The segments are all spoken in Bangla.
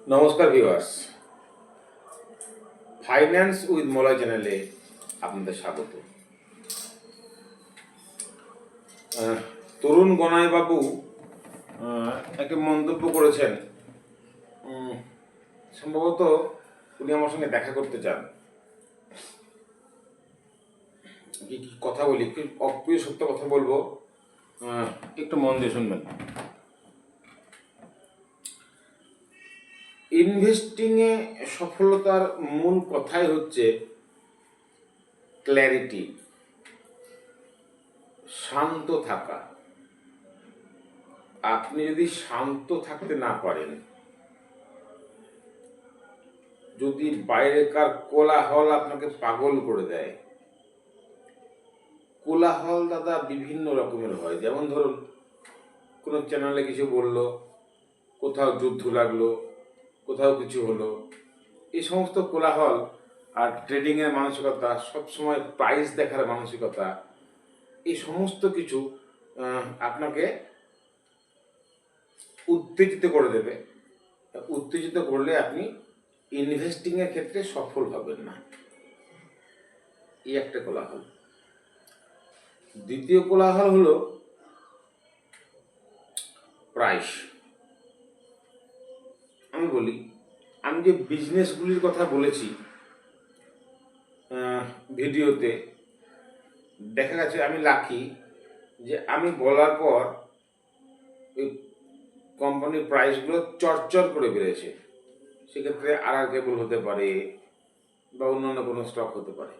নমস্কার ভিউয়ার্স, ফাইন্যান্স উইথ মলয় চ্যানেলে আপনাদের স্বাগত। তরুণ গনাইবাবু একটা মন্তব্য করেছেন। সম্ভবত উনি আমার সঙ্গে দেখা করতে চান। কি কথা বলি, কি অপ্রিয় সত্য কথা বলবো, একটু মন দিয়ে শুনবেন। ইনভেস্টিংয়ে সফলতার মূল কথাই হচ্ছে ক্ল্যারিটি, শান্ত থাকা। আপনি যদি শান্ত থাকতে না পারেন, যদি বাইরেকার কোলাহল আপনাকে পাগল করে দেয়, কোলাহল দাদা বিভিন্ন রকমের হয়। যেমন ধরুন, কোনো চ্যানেলে কিছু বললো, কোথাও যুদ্ধ লাগলো, কোথাও কিছু হলো, এই সমস্ত কোলাহল আর ট্রেডিংয়ের মানসিকতা, সবসময় প্রাইস দেখার মানসিকতা, এই সমস্ত কিছু আপনাকে উত্তেজিত করে দেবে। উত্তেজিত করলে আপনি ইনভেস্টিংয়ের ক্ষেত্রে সফল হবেন না। এই একটা কোলাহল। দ্বিতীয় কোলাহল হলো প্রাইস। আমি বলি, আমি যে বিজনেসগুলির কথা বলেছি ভিডিওতে, দেখা গেছে আমি লাকি যে আমি বলার পর ওই কোম্পানির প্রাইসগুলো চরচর করে বেড়েছে। সেক্ষেত্রে আর কেবল হতে পারে বা অন্যান্য কোনো স্টক হতে পারে।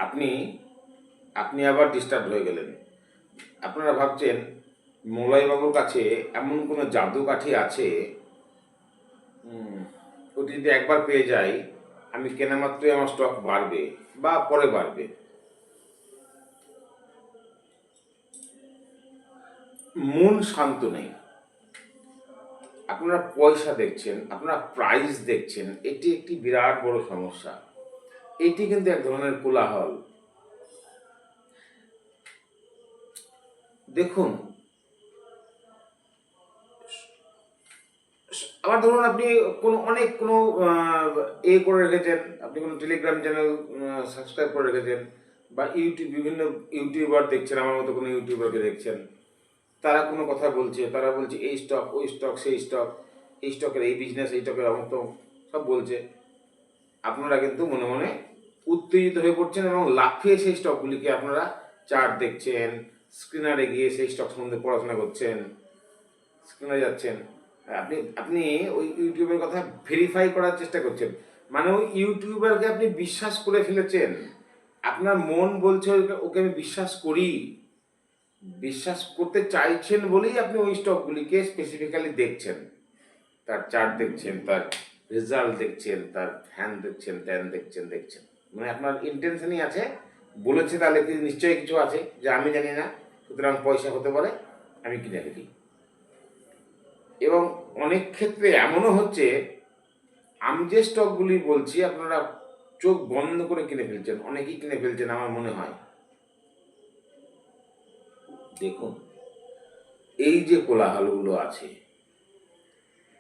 আপনি আপনি আবার ডিস্টার্ব হয়ে গেলেন। আপনারা ভাবছেন মলয়বাবুর কাছে এমন কোনো জাদু কাঠি আছে, ওটি যদি একবার পেয়ে যাই, আমি কেনা মাত্রই আমার স্টক বাড়বে বা পরে বাড়বে। মন শান্ত নেই। আপনারা পয়সা দেখছেন, আপনারা প্রাইস দেখছেন, এটি একটি বিরাট বড় সমস্যা। এটি কিন্তু এক ধরনের কোলাহল। দেখুন, আবার ধরুন আপনি অনেক করে রেখেছেন, আপনি কোনো টেলিগ্রাম চ্যানেল সাবস্ক্রাইব করে রেখেছেন, বা বিভিন্ন ইউটিউবার দেখছেন, আমার মতো কোনো ইউটিউবারকে দেখছেন, তারা কোনো কথা বলছে, তারা বলছে এই স্টক, ওই স্টক, সেই স্টক, এই স্টকের এই বিজনেস, এই স্টকের অমুক সব বলছে। আপনারা কিন্তু মনে মনে উত্তেজিত হয়ে পড়ছেন এবং লাফিয়ে সেই স্টকগুলিকে আপনারা চার্ট দেখছেন, স্ক্রিনারে গিয়ে সেই স্টক সম্বন্ধে পড়াশোনা করছেন, স্ক্রিনে যাচ্ছেন। আপনি আপনি ওই ইউটিউবের কথা ভেরিফাই করার চেষ্টা করছেন, মানে ওই ইউটিউবারকে আপনি বিশ্বাস করে ফেলেছেন। আপনার মন বলছে ওকে আমি বিশ্বাস করি, বিশ্বাস করতে চাইছেন বলেই আপনি ওই স্টকগুলিকে স্পেসিফিক্যালি দেখছেন, তার চার্ট দেখছেন, তার রেজাল্ট দেখছেন, তার ফ্যান দেখছেন, ট্যান দেখছেন। মানে আপনার ইন্টেনশনই আছে, বলেছে তাহলে কি নিশ্চয়ই কিছু আছে যা আমি জানি না, সুতরাং পয়সা হতে পারে, আমি কিনে ফেলি। এবং অনেক ক্ষেত্রে এমনও হচ্ছে, আমি যে স্টকগুলি বলছি আপনারা চোখ বন্ধ করে কিনে ফেলছেন, অনেকেই কিনে ফেলছেন আমার মনে হয়। দেখুন, এই যে কোলাহলগুলো আছে,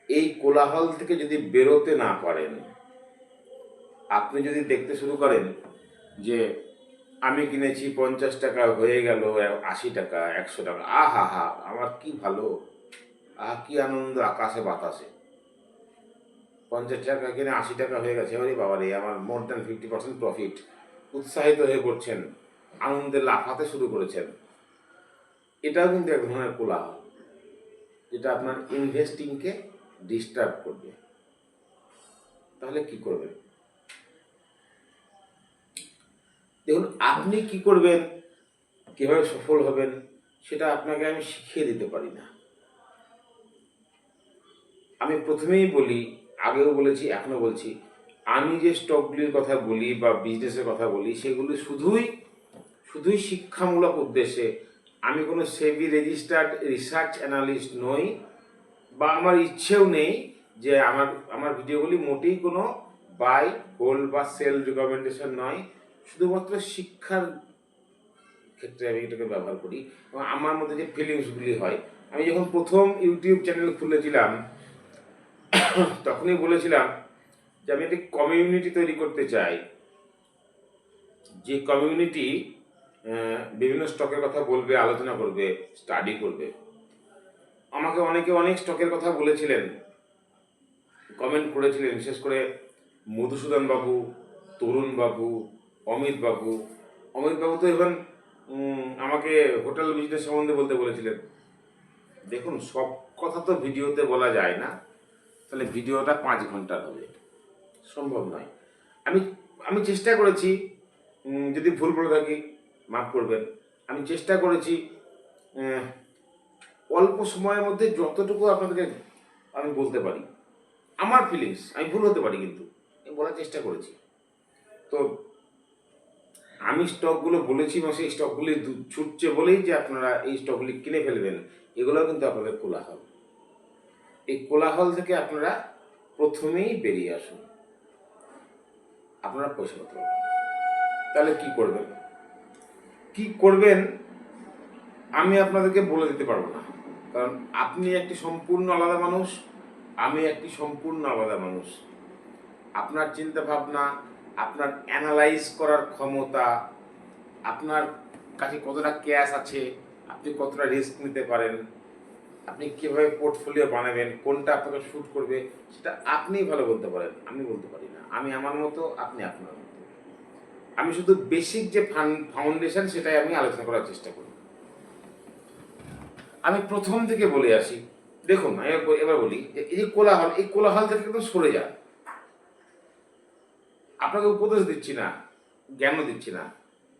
এই কোলাহল থেকে যদি বেরোতে না পারেন, আপনি যদি দেখতে শুরু করেন যে আমি কিনেছি 50 টাকা, হয়ে গেল 80 টাকা, 100 টাকা, আহা হা আমার কি ভালো, কি আনন্দ আকাশে বাতাসে। 50 টাকা কিনে 80 টাকা হয়ে গেছে, ওরে বাবা রে, আমার মোর দ্যান 50% প্রফিট। উৎসাহিত হয়ে পড়ছেন, আনন্দে লাফাতে শুরু করেছেন। এটাও কিন্তু এক ধরনের কোলাহল, যেটা আপনার ইনভেস্টিংকে ডিস্টার্ব করবে। তাহলে কি করবেন? দেখুন, আপনি কি করবেন, কিভাবে সফল হবেন, সেটা আপনাকে আমি শিখিয়ে দিতে পারি না। আমি প্রথমেই বলি, আগেও বলেছি, এখনো বলছি, আমি যে স্টকগুলির কথা বলি বা বিজনেসের কথা বলি, সেগুলি শুধুই শিক্ষামূলক উদ্দেশ্যে। আমি কোনো সেবি রেজিস্টার্ড রিসার্চ অ্যানালিস্ট নই, বা আমার ইচ্ছেও নেই যে আমার ভিডিওগুলি মোটেই কোনো বাই, হোল্ড বা সেল রিকমেন্ডেশন নয়। শুধুমাত্র শিক্ষার ক্ষেত্রে আমি এটাকে ব্যবহার করি, এবং আমার মধ্যে যে ফিলিংসগুলি হয় আমি যখন প্রথম ইউটিউব চ্যানেল খুলেছিলাম তখনই বলেছিলাম যে আমি একটি কমিউনিটি তৈরি করতে চাই, যে কমিউনিটি বিভিন্ন স্টকের কথা বলবে, আলোচনা করবে, স্টাডি করবে। আমাকে অনেকে অনেক স্টকের কথা বলেছিলেন, কমেন্ট করেছিলেন, বিশেষ করে মধুসূদন বাবু, তরুণ বাবু, অমিত বাবু। অমিত বাবু তো এখন আমাকে হোটেল বিজনেস সম্বন্ধে বলতে বলেছিলেন। দেখুন, সব কথা তো ভিডিওতে বলা যায় না, তাহলে ভিডিওটা 5 ঘন্টার হবে, সম্ভব নয়। আমি আমি চেষ্টা করেছি, যদি ভুল করে থাকি মাফ করবেন, আমি চেষ্টা করেছি অল্প সময়ের মধ্যে যতটুকু আপনাদেরকে আমি বলতে পারি, আমার ফিলিংস, আমি ভুল হতে পারি কিন্তু আমি বলার চেষ্টা করেছি। তো আমি স্টকগুলো বলেছি এবং সেই স্টকগুলি ছুটছে বলেই যে আপনারা এই স্টকগুলি কিনে ফেলবেন, এগুলোও কিন্তু আপনাদের কোলাহল। এই কোলাহল থেকে আপনারা প্রথমেই বেরিয়ে আসুন, আপনারা পয়সা করতে পারবেন। তাহলে কি করবেন, কি করবেন আমি আপনাদেরকে বলে দিতে পারবো না, কারণ আপনি একটি সম্পূর্ণ আলাদা মানুষ, আমি একটি সম্পূর্ণ আলাদা মানুষ। আপনার চিন্তা ভাবনা, আপনার অ্যানালাইজ করার ক্ষমতা, আপনার কাছে কতটা ক্যাশ আছে, আপনি কতটা রিস্ক নিতে পারেন, আপনি কীভাবে পোর্টফোলিও বানাবেন, কোনটা আপনাকে শ্যুট করবে, সেটা আপনিই ভালো বলতে পারেন, আমি বলতে পারি না। আমি আমার মতো, আপনি আপনার মতো। আমি শুধু বেসিক যে ফাউন্ডেশন সেটাই আমি আলোচনা করার চেষ্টা করি। আমি প্রথম থেকে বলে আসি, দেখুন আমি এবার বলি, এই যে কোলাহল, এই কোলাহল থেকে কিন্তু সরে যান। আপনাকে উপদেশ দিচ্ছি না, জ্ঞানও দিচ্ছি না,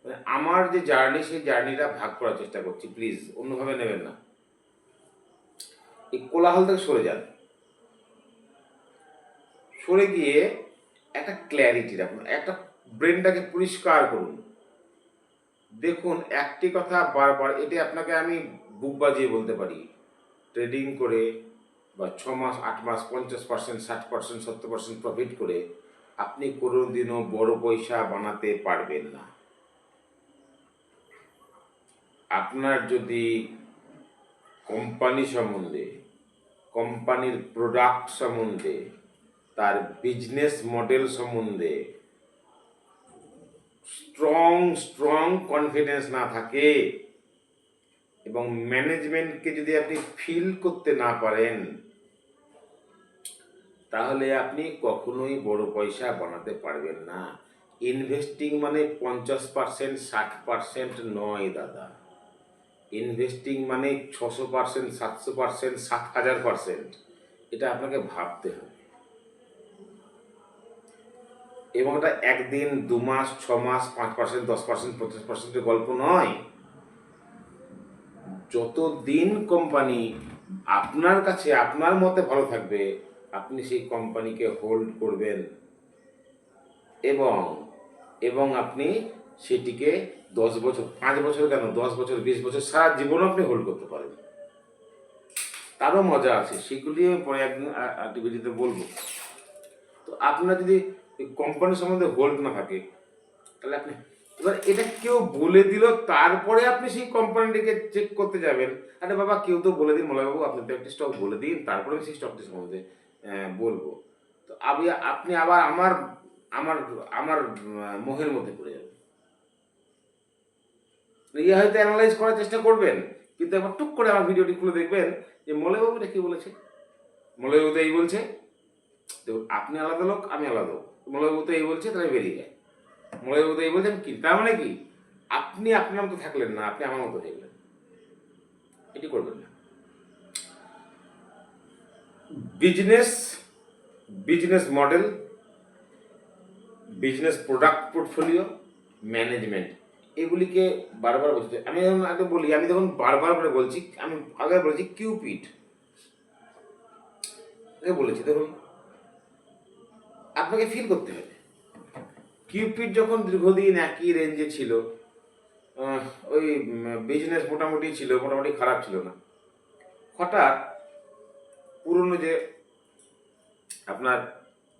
মানে আমার যে জার্নি, সেই জার্নিটা ভাগ করার চেষ্টা করছি, প্লিজ অন্যভাবে নেবেন না। এই কোলাহল থেকে সরে যান, সরে গিয়ে একটা ক্ল্যারিটি রাখুন, একটা ব্রেনটাকে পরিষ্কার করুন। দেখুন, একটি কথা বারবার, এটা আপনাকে আমি বুক বাজিয়ে বলতে পারি, ট্রেডিং করে বা 6 মাস 8 মাস 50%, 60%, 70% প্রফিট করে আপনি কোনোদিনও বড় পয়সা বানাতে পারবেন না। আপনার যদি কোম্পানি সম্বন্ধে, কোম্পানির প্রোডাক্ট সম্বন্ধে, তার বিজনেস মডেল সম্বন্ধে স্ট্রং কনফিডেন্স না থাকে এবং ম্যানেজমেন্টকে যদি আপনি ফিল করতে না পারেন, তাহলে আপনি কখনোই বড় পয়সা বানাতে পারবেন না। ইনভেস্টিং মানে 50%, 60% নয় দাদা। ইনভেস্টিং মানে 600%, 700%, 7000%। এটা আপনাকে ভাবতে হবে, এবং এটা একদিন, 2 মাস, 6 মাস, 5%, 10%, 50%-এর গল্প নয়। যতদিন কোম্পানি আপনার কাছে আপনার মতে ভালো থাকবে, আপনি সেই কোম্পানিকে হোল্ড করবেন এবং এবং আপনি সেটিকে 10 বছর, 5 বছর কেন, 10 বছর, 20 বছর, সারা জীবনও আপনি হোল্ড করতে পারেন। তারও মজা আছে, সেগুলি আমি পরে একদিন অ্যাক্টিভিটিতে বলবো। তো আপনার যদি কোম্পানি সম্বন্ধে হোল্ড না থাকে, তাহলে আপনি, এবার এটা কেউ বলে দিল তারপরে আপনি সেই কোম্পানিটিকে চেক করতে যাবেন, আরে বাবা কেউ তো বলে দিন, মলয়বাবু আপনি তো একটি স্টক বলে দিন, তারপরে আমি সেই স্টকটি সম্বন্ধে বলবো। তো আপনি আবার আমার আমার আমার মোহের মধ্যে পড়ে যাবেন। ইয়ে হয়তো অ্যানালাইজ করার চেষ্টা করবেন, কিন্তু একবার টুক করে আমার ভিডিওটি খুলে দেখবেন যে মলয়বাবু এটা কি বলেছে, মলয়বাবু তো এই বলছে। তো আপনি আলাদা লোক, আমি আলাদা লোক, মলয়বাবু তো এই বলছে, তাহলে বেরিয়ে যায়। মলয়বাবু তো এই বলছেন কি, তার মানে কি আপনি আপনার মতো থাকলেন না, আপনি আমার মতো থাকলেন। এটি করবেন না। Business, business model, business product portfolio, management, এগুলিকে বারবার বলতে, আমি যখন আগে বলি, আমি যখন বারবার করে বলছি, আমি আগে বলেছি কিউপিড বলেছি, দেখুন আপনাকে ফিল করতে হবে। কিউপিড যখন দীর্ঘদিন একই রেঞ্জে ছিল, ওই বিজনেস মোটামুটি ছিল, মোটামুটি খারাপ ছিল না, হঠাৎ পুরনো যে আপনার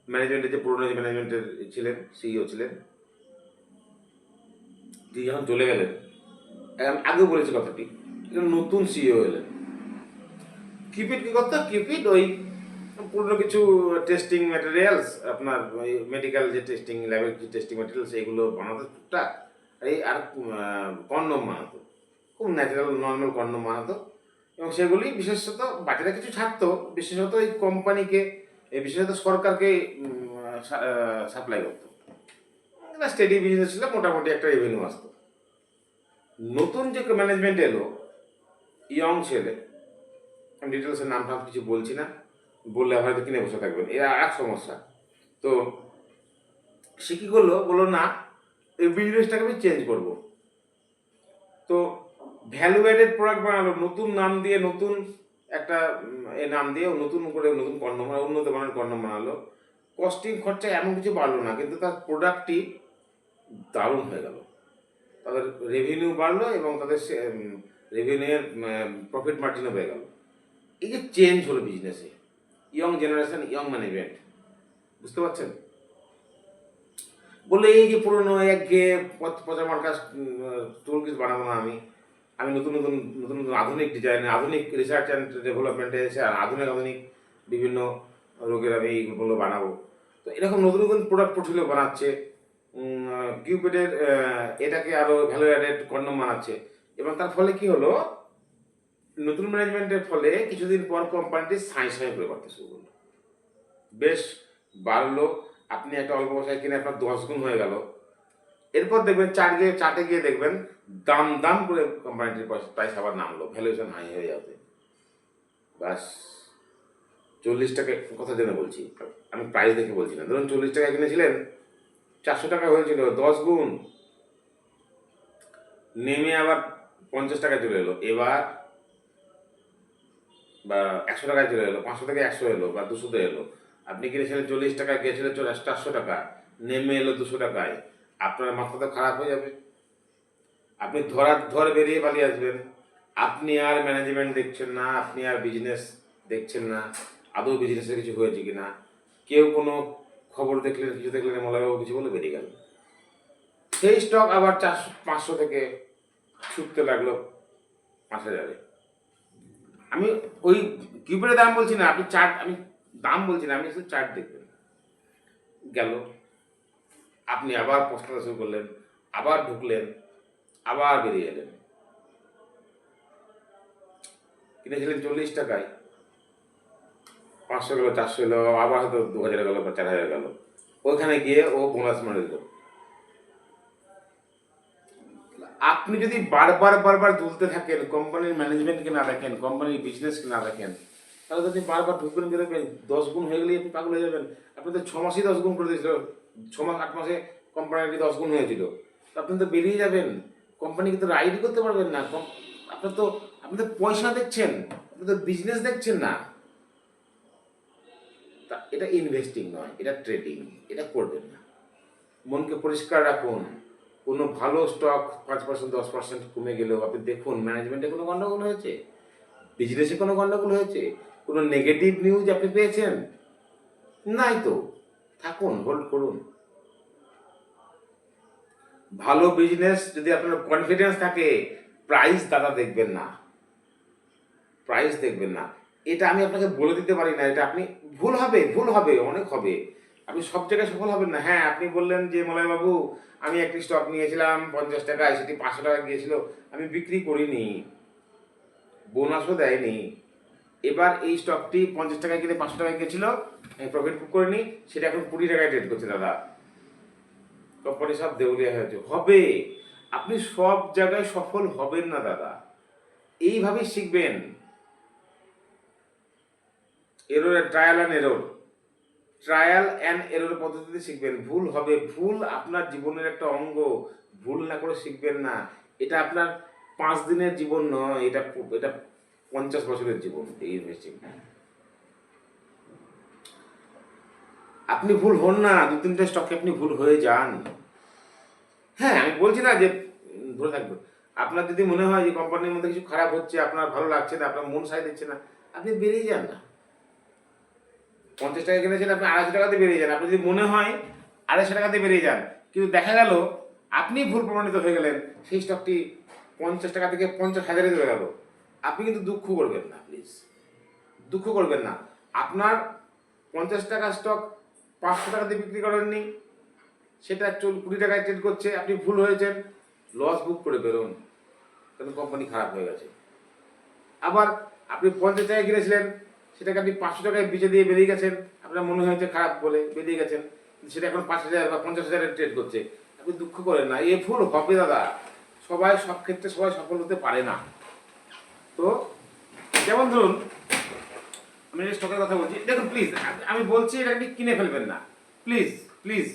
ম্যানেজমেন্টের, যে পুরনো যে ম্যানেজমেন্টের ছিলেন, সিইও ছিলেন, তিনি যখন চলে গেলেন, আমি আগেও বলেছি কথাটি, নতুন সিইও এলেন, কিউপিড কি করতো? কিউপিড ওই পুরনো কিছু টেস্টিং ম্যাটেরিয়ালস, আপনার ওই মেডিকেল যে টেস্টিং ল্যাবের যে টেস্টিং ম্যাটেরিয়ালস এগুলো বানাতো টুকটাক, এই আর কন্ডম বানাতো, খুব ন্যাচারাল নর্মাল কন্ডম বানাতো, এবং সেগুলি বিশেষত বাকিরা কিছু ছাড়তো, বিশেষত এই কোম্পানিকে, বিশেষত সরকারকে সাপ্লাই করতো। এটা স্টেডি বিজনেস ছিল, মোটামুটি একটা রেভিনিউ আসতো। নতুন যে ম্যানেজমেন্ট এলো, ইয়ং ছেলে, আমি ডিটেলসের নাম টাম কিছু বলছি না, বললে হয়তো কিনে বসে থাকবেন, এরা আর এক সমস্যা। তো সে কী করলো, বললো না এই বিজনেসটাকে আমি চেঞ্জ করবো। তো ভ্যালু অ্যাডেড প্রোডাক্ট বানালো, নতুন নাম দিয়ে, নতুন একটা নাম দিয়ে নতুন করে নতুন কন্ডম, উন্নত মানের কন্ডম বানালো। কস্টিং খরচা এমন কিছু বাড়লো না, কিন্তু তার প্রোডাক্টটি দারুণ হয়ে গেল, তাদের রেভিনিউ বাড়লো এবং তাদের রেভিনিউয়ের প্রফিট মার্জিনও বেড়ে গেল। এই যে চেঞ্জ হলো বিজনেসে, ইয়ং জেনারেশন, ইয়ং ম্যানেজমেন্ট, বুঝতে পারছেন? বললে এই যে পুরোনো একঘেয়ে পচা মার্কা টুল কিট বানাবো না, আমি নতুন নতুন নতুন নতুন আধুনিক ডিজাইনে, আধুনিক রিসার্চ অ্যান্ড ডেভেলপমেন্টে এসে আধুনিক আধুনিক বিভিন্ন রোগের আমি এইগুলো বানাবো। তো এরকম নতুন নতুন প্রোডাক্ট পোর্টফোলিও বানাচ্ছে, কিউপিডের এটাকে আরও ভ্যালু অ্যাডেড কন্ডম বানাচ্ছে, এবং তার ফলে কি হলো, নতুন ম্যানেজমেন্টের ফলে কিছুদিন পর কোম্পানিটি সাঁই সাঁই করে করতে শুরু করলো, বেশ বাড়লো। আপনি একটা অল্প পয়সায় কিনে আপনার 10 গুণ হয়ে গেল। এরপর দেখবেন চার্টে গিয়ে দেখবেন দাম দাম করে কোম্পানিটির প্রাইস আবার নামলো, ভ্যালুয়েশন হাই হয়ে যাবে। বাস 40 টাকা কথা জেনে বলছি, আমি প্রাইস দেখে বলছি না। ধরুন 40 টাকা কিনেছিলেন, 400 টাকা হয়েছিল, 10 গুণ নেমে আবার 50 টাকায় চলে এলো, এবার বা 100 টাকায় চলে এলো, 500 থেকে 100 এলো বা 200 এলো। আপনি কিনেছিলেন 40 টাকায়, গিয়েছিলেন 400 টাকা, নেমে এলো 200 টাকায়, আপনার মাথা তো খারাপ হয়ে যাবে, আপনি ধর বেরিয়ে পালিয়ে আসবেন। আপনি আর ম্যানেজমেন্ট দেখছেন না, আপনি আর বিজনেস দেখছেন না, আদৌ বিজনেসে কিছু হয়েছে কি না, কেউ কোনো খবর দেখলেন, কিছু দেখলেন, মলাবাবু কিছু বলে বেরিয়ে গেল। সেই স্টক আবার 400-500 থেকে ছুটতে লাগলো 5000-এ। আমি ওই কিউবের দাম বলছি না, আপনি চার্ট, আমি দাম বলছি না, আপনি শুধু চার্ট দেখবেন। গেল, আপনি আবার পস্তাতে শুরু করলেন, আবার ঢুকলেন, আবার বেরিয়ে এলেন। কিনেছিলেন 40 টাকায়, 500 গেল, 400 এলো, আবার হয়তো 2000 গেল বা 4000 গেল, ওইখানে গিয়ে ও বোনাস মারে দিল। আপনি যদি বারবার দুলতে থাকেন, কোম্পানির ম্যানেজমেন্টকে না দেখেন, কোম্পানির বিজনেসকে না দেখেন, তাহলে তো আপনি বারবার ঢুকবেন বেরোবেন, 10 গুণ হয়ে গেলেই আপনি পাগল হয়ে যাবেন। আপনি তো 6 মাসেই 10 গুণ করে দিয়েছিল, 6 মাস 8 মাসে কোম্পানিটি 10 গুণ হয়েছিল, তো আপনি তো বেরিয়ে যাবেন, কোম্পানিকে তো রাইডই করতে পারবেন না। আপনি তো পয়সা দেখছেন, আপনি তো বিজনেস দেখছেন না। তা এটা ইনভেস্টিং নয়, এটা ট্রেডিং, এটা করবেন না। মনকে পরিষ্কার রাখুন। কোনো ভালো স্টক 5%, 10% কমে গেলেও আপনি দেখুন ম্যানেজমেন্টে কোনো গন্ডগোল হয়েছে, বিজনেসে কোনো গন্ডগোল হয়েছে, কোনো নেগেটিভ নিউজ আপনি পেয়েছেন, নাই তো, থাকুন, হোল্ড করুন। ভালো বিজনেস যদি আপনার কনফিডেন্স থাকে, প্রাইস দাদা দেখবেন না, প্রাইস দেখবেন না। এটা আমি আপনাকে বলে দিতে পারি না, এটা আপনি ভুল হবে, অনেক হবে, আপনি সব জায়গায় সফল হবেন না। হ্যাঁ, আপনি বললেন যে মলয় বাবু আমি একটি স্টক নিয়েছিলাম 50 টাকায়, সেটি 500 টাকা গিয়েছিল, আমি বিক্রি করিনি, বোনাসও দেয়নি, এবার এই স্টকটি 50 টাকায় কিনে 500 টাকায় গিয়েছিল, আমি প্রফিট বুক করিনি, সেটা এখন 20 টাকায় ট্রেড করছে দাদা, কোম্পানি সব দেউলিয়া হয়েছে। হবে, আপনি সব জায়গায় সফল হবেন না দাদা, এইভাবেই শিখবেন। ট্রায়াল অ্যান্ড এরর পদ্ধতিতে শিখবেন। ভুল হবে, ভুল আপনার জীবনের একটা অঙ্গ, ভুল না করে শিখবেন না। এটা আপনার 5 দিনের জীবন নয়, এটা 50 বছরের জীবন। এই ইনভেস্টিং, আপনি ভুল হন না, 2-3টে স্টকে আপনি ভুল হয়ে যান। হ্যাঁ, আমি বলছি না যে ধরে থাকবে। আপনার যদি মনে হয় যে কোম্পানির মধ্যে কিছু খারাপ হচ্ছে, আপনার ভালো লাগছে না, আপনার মন সায় দিচ্ছে না, আপনি বেরিয়ে যান না। 50 টাকা কিনেছেন, আপনি 250 টাকাতে বেরিয়ে যান। আপনি যদি মনে হয় 250 টাকাতে বেরিয়ে যান, কিন্তু দেখা গেল আপনি ভুল প্রমাণিত হয়ে গেলেন, সেই স্টকটি 50 টাকা থেকে 50,000-এ চলে গেল, আপনি কিন্তু দুঃখ করবেন না, প্লিজ। দুঃখ করবেন না। আপনার 50 টাকা স্টক 500 টাকাতে বিক্রি করেননি, সেটা 20 টাকায় ট্রেড করছে, আপনি ভুল হয়েছেন, লস বুক করে বেরোন, কারণ কোম্পানি খারাপ হয়ে গেছে। আবার আপনি 50 টাকায় কিনেছিলেন, সেটাকে আপনি 500 টাকায় বেচে দিয়ে বেরিয়ে গেছেন, আপনার মনে হয়েছে খারাপ বলে বেরিয়ে গেছেন, সেটা এখন 5,000 বা 50,000 ট্রেড করছে, আপনি দুঃখ করেন না, এ ভুল হবে দাদা। সবাই সব ক্ষেত্রে সবাই সফল হতে পারে না। তো যেমন ধরুন, আমি স্টকের কথা বলছি, দেখুন প্লিজ, আমি বলছি এটা আপনি কিনে ফেলবেন না, প্লিজ প্লিজ।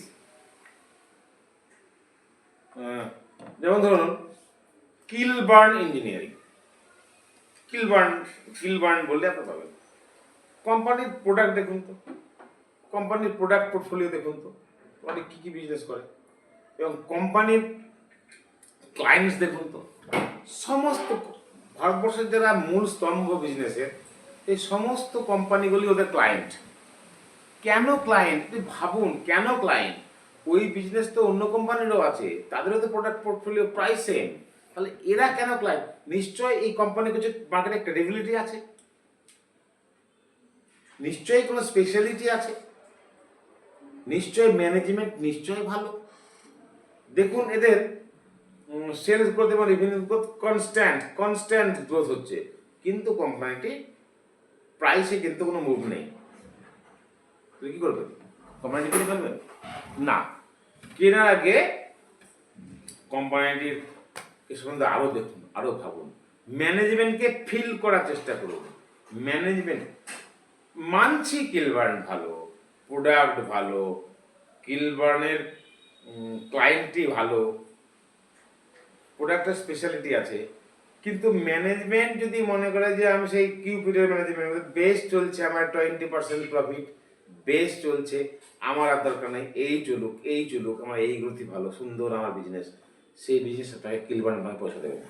যেমন ধরুন কিলবার্ন ইঞ্জিনিয়ারিং, কিলবার্ন বললে আপনি পাবেন। কোম্পানির প্রোডাক্ট দেখুন তো, কোম্পানির প্রোডাক্ট পোর্টফোলিও দেখুন তো, কোম্পানি কী কী বিজনেস করে, এবং কোম্পানির ক্লায়েন্টস দেখুন তো। সমস্ত ভারতবর্ষের যারা মূল স্তম্ভ বিজনেসের, এই সমস্ত কোম্পানিগুলি ওদের ক্লায়েন্ট। কেন ক্লায়েন্ট? আপনি ভাবুন, কেন ক্লায়েন্ট? ওই বিজনেস তো অন্য কোম্পানিরও আছে, তাদেরও তো প্রোডাক্ট পোর্টফোলিও প্রায় সেম, তাহলে এরা কেন ক্লায়েন্ট? নিশ্চয়ই এই কোম্পানির কিছু মার্কেটে ক্রেডিবিলিটি আছে, নিশ্চয়ই কোনো স্পেশালিটি আছে, নিশ্চয়ই ম্যানেজমেন্ট নিশ্চয়ই ভালো। দেখুন এদের সেলস গ্রোথ এবং রেভিনিউ গ্রোথ কনস্ট্যান্ট গ্রোথ হচ্ছে, কিন্তু কোম্পানিটি প্রাইসে কিন্তু কোনো মুভ নেই। তুই কি করবেন? কোম্পানিটি কিনে ফেলবেন না, কেনার আগে কোম্পানিটির সম্বন্ধে আরও দেখুন, আরও ভাবুন, ম্যানেজমেন্টকে ফিল করার চেষ্টা করুন। ম্যানেজমেন্ট মানছি কিলবার্ন ভালো, প্রোডাক্ট ভালো, কিলবার্নের ক্লায়েন্টই ভালো, প্রোডাক্টের স্পেশালিটি আছে, কিন্তু ম্যানেজমেন্ট যদি মনে করে যে আমি সেই কিউপিটের ম্যানেজমেন্ট বেশ চলছে, আমার 20% প্রফিট বেশ চলছে, আমার আর দরকার নেই, এই চলুক, আমার এই গ্রোথই ভালো, সুন্দর আমার বিজনেস, সেই বিজনেস আপনাকে কিলবার্ন ভাবে পয়সা দেবে না।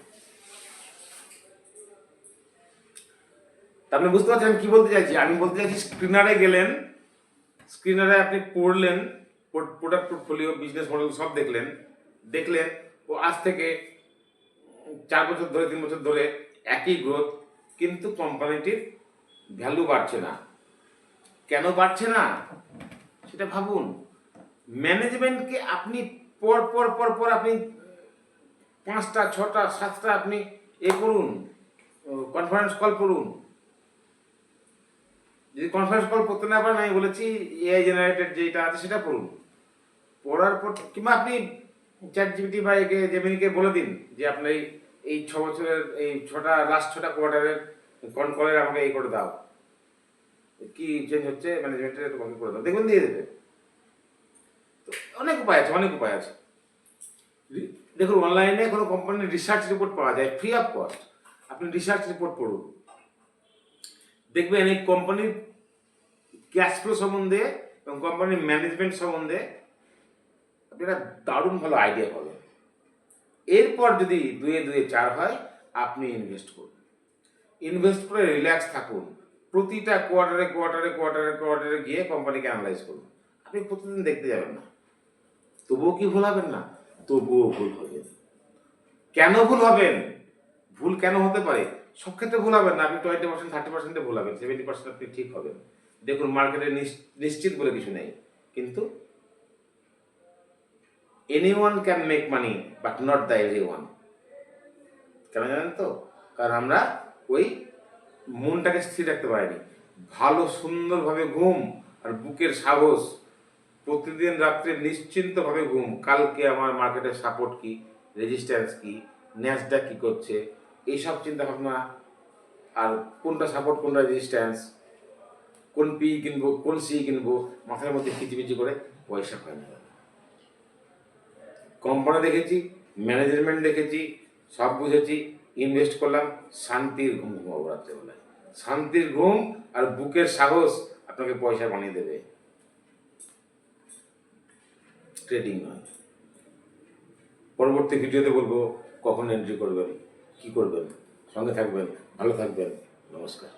আপনি বুঝতে পারছেন আমি কি বলতে চাইছি? আমি বলতে চাইছি, স্ক্রিনারে গেলেন, স্ক্রিনারে আপনি পড়লেন প্রোডাক্ট পোর্টফোলিও, বিজনেস মডেল সব দেখলেন ও আজ থেকে 4 বছর ধরে 3 বছর ধরে একই গ্রোথ, কিন্তু কোম্পানিটির ভ্যালু বাড়ছে না। কেন বাড়ছে না সেটা ভাবুন। ম্যানেজমেন্টকে আপনি পর পর পর পর আপনি 5টা 6টা 7টা আপনি করুন, কনফারেন্স কল করুন। যদি কনফারেন্স কল করতে না পারেন, আমি বলেছি এআই জেনারেটেড যেটা আছে সেটা পড়ুন, পড়ার পর কিংবা আপনি চ্যাটজিপিটি বা জেমিনিকে বলে দিন যে আপনার এই 6 বছরের এই লাস্ট 6টা কোয়ার্টারের কলের আমাকে এই করে দাও, কি চেঞ্জ হচ্ছে ম্যানেজমেন্টের, তোমাকে করে দাও, দেখবেন দিয়ে দেবে। তো অনেক উপায় আছে। দেখুন অনলাইনে কোনো কোম্পানির রিসার্চ রিপোর্ট পাওয়া যায় ফ্রি অফ কস্ট, আপনি রিসার্চ রিপোর্ট পড়ুন, দেখবেন এই কোম্পানির ক্যাশ ফ্লো সম্বন্ধে এবং কোম্পানির ম্যানেজমেন্ট সম্বন্ধে আপনি একটা দারুণ ভালো আইডিয়া পাবেন। এরপর যদি 2-4 হয়, আপনি ইনভেস্ট করুন, ইনভেস্ট করে রিল্যাক্স থাকুন, প্রতিটা কোয়ার্টারে গিয়ে কোম্পানিকে অ্যানালাইজ করুন। আপনি প্রতিদিন দেখতে যাবেন না, তবুও কি ভুল হবেন না? তবুও ভুল হবেন। কেন ভুল হবেন? ভুল কেন হতে পারে? সব ক্ষেত্রে ভুল হবেন না, আপনি 20% 30% ভুল হবেন, 70% আপনি ঠিক হবেন। দেখুন মার্কেটে নিশ্চিত বলে কিছু নেই, কিন্তু anyone can make money but not the everyone. কেন জানেন তো? কারণ আমরা ওই মনটাকে স্থির রাখতে পারিনি। ভালো সুন্দরভাবে ঘুম আর বুকের সাহস, প্রতিদিন রাত্রে নিশ্চিন্তভাবে ঘুম, কালকে আমার মার্কেটের সাপোর্ট কি, রেজিস্ট্যান্স কি, ন্যাসডাক কি করছে, এইসব চিন্তা ভাবনা, আর কোনটা সাপোর্ট কোনটা রেজিস্ট্যান্স, কোন পি কিনবো কোন সি কিনবো, মাথার মধ্যে খিচিমিচি করে পয়সা হয় না। কোম্পানি দেখেছি, ম্যানেজমেন্ট দেখেছি, সব বুঝেছি, ইনভেস্ট করলাম, শান্তির ঘুম ঘুমাবো রাত্রেবেলায়। শান্তির ঘুম আর বুকের সাহস আপনাকে পয়সা বানিয়ে দেবে, ট্রেডিং নয়। পরবর্তী ভিডিওতে বলবো কখন এন্ট্রি করবেন, কি করবেন। সঙ্গে থাকবেন, ভালো থাকবেন, নমস্কার।